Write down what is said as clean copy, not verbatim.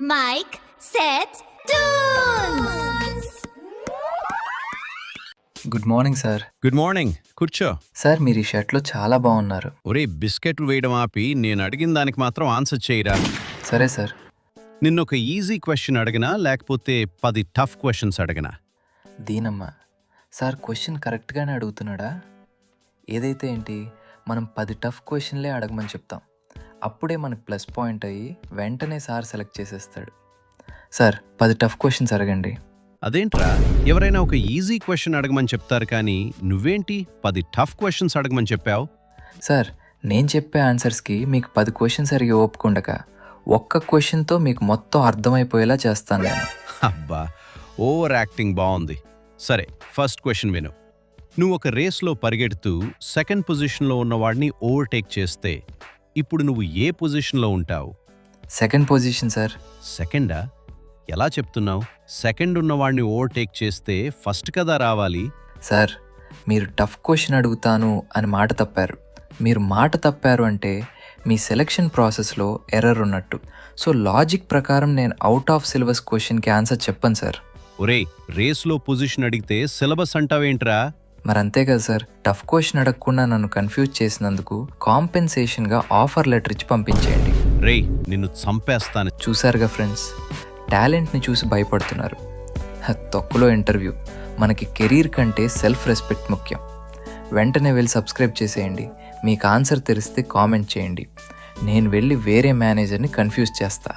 Mic, set, tunes! Good morning sir. Good morning. కూర్చో. Sir మీరు ఈ షర్ట్లో చాలా బాగున్నారు. ఒరే బిస్కెట్ వేయడం ఆపి నేను అడిగిన దానికి మాత్రం ఆన్సర్ చేయరా. సరే సార్. నిన్నొక ఈజీ క్వశ్చన్ అడగనా లేకపోతే 10 టఫ్ క్వశ్చన్స్ అడగనా? దీనమ్మ సార్ క్వశ్చన్ కరెక్ట్గానే అడుగుతున్నాడా? ఏదైతే ఏంటి, మనం 10 టఫ్ క్వశ్చన్లే అడగమని చెప్తాం. అప్పుడే మనకు ప్లస్ పాయింట్ అయ్యి వెంటనే సార్ సెలెక్ట్ చేసేస్తాడు. సార్ 10 టఫ్ క్వశ్చన్స్ అడగండి. అదేంట్రా, ఎవరైనా ఒక ఈజీ క్వశ్చన్ అడగమని చెప్తారు కానీ నువ్వేంటి 10 టఫ్ క్వశ్చన్స్ అడగమని చెప్పావు? సార్ నేను చెప్పే ఆన్సర్స్కి మీకు 10 క్వశ్చన్స్ అడిగి ఓపుకుండక ఒక్క క్వశ్చన్తో మీకు మొత్తం అర్థమైపోయేలా చేస్తాను నేను. అబ్బా, ఓవర్ యాక్టింగ్ బాగుంది. సరే, ఫస్ట్ క్వశ్చన్ విను. నువ్వు ఒక రేస్లో పరిగెడుతూ సెకండ్ పొజిషన్లో ఉన్నవాడిని ఓవర్టేక్ చేస్తే ఇప్పుడు నువ్వు ఏ పొజిషన్లో ఉంటావు? Second position sir. సెకండా? ఎలా చెప్తున్నావు? సెకండ్ ఉన్నవాడిని ఓవర్టేక్ చేస్తే ఫస్ట్ కదా రావాలి. సార్ మీరు టఫ్ క్వశ్చన్ అడుగుతాను అని మాట తప్పారు. మీరు మాట తప్పారు అంటే మీ సెలెక్షన్ ప్రాసెస్లో ఎర్రర్ ఉన్నట్టు. సో లాజిక్ ప్రకారం నేను అవుట్ ఆఫ్ సిలబస్ క్వశ్చన్కి ఆన్సర్ చెప్పను సార్. ఒరే, రేస్లో పొజిషన్ అడిగితే సిలబస్ అంటావేంట్రా? మరి అంతే కదా సార్. టఫ్ క్వశ్చన్ అడగకుండా నన్ను కన్ఫ్యూజ్ చేసినందుకు కాంపెన్సేషన్గా ఆఫర్ లెటర్ ఇచ్చి పంపించేయండి. రేయ్, నిన్ను చంపేస్తాను. చూసారుగా ఫ్రెండ్స్, టాలెంట్ని చూసి భయపడుతున్నారు. తొక్కులో ఇంటర్వ్యూ. మనకి కెరీర్ కంటే సెల్ఫ్ రెస్పెక్ట్ ముఖ్యం. వెంటనే వెళ్ళి సబ్స్క్రైబ్ చేసేయండి. మీకు ఆన్సర్ తెలిస్తే కామెంట్ చేయండి. నేను వెళ్ళి వేరే మేనేజర్ని కన్ఫ్యూజ్ చేస్తా.